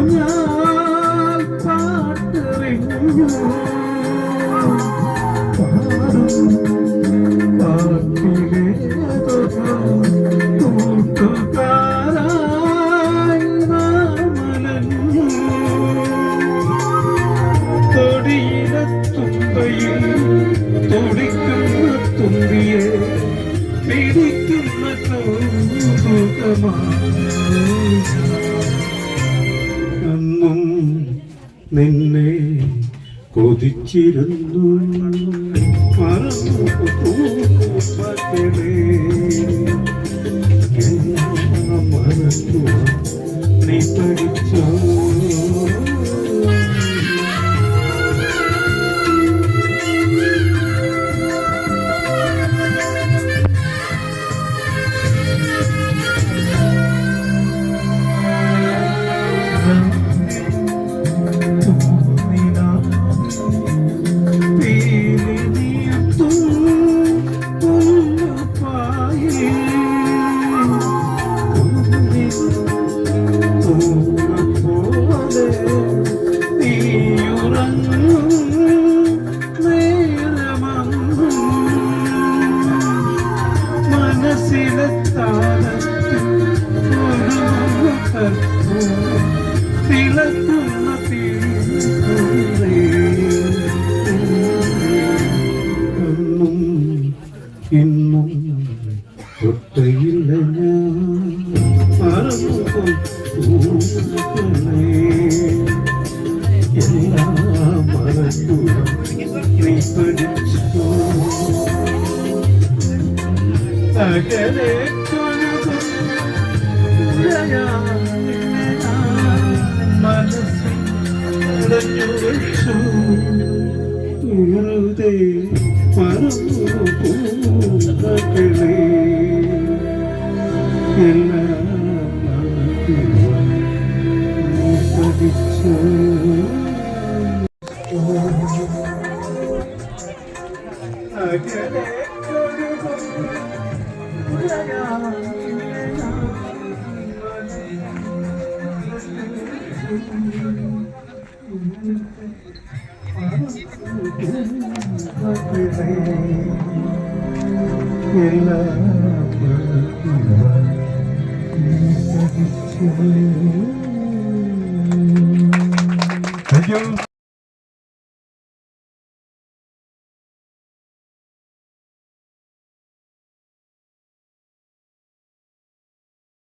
പറഞ്ഞാൽ പാട്ടറിഞ്ഞു പാട്ടിലെ കൂട്ടുകാരായി നാമലഞ്ഞു തൊടിയിലെ തുമ്പയിൽ തുടിക്കുന്ന തുമ്പിയെ പിടിക്കുന്ന അന്നും നിന്നെ കൊതിച്ചിരുന്നു മറന്നു നീ പഠിച്ചോ മനസ്സിലെ താളത്തിൽ തിളക്കുന്ന അന്നും ഇന്നും ഒട്ടയില്ല ഞാൻ എല്ലാം മറന്നു നീ പഠിച്ചോ അകലെ മനസ്സിൽ ഉടഞ്ഞു വെച്ചു വെറുതെ മറന്നു പൂക്കളെ എല്ലാം പഠിച്ചു അകലെ Thank you.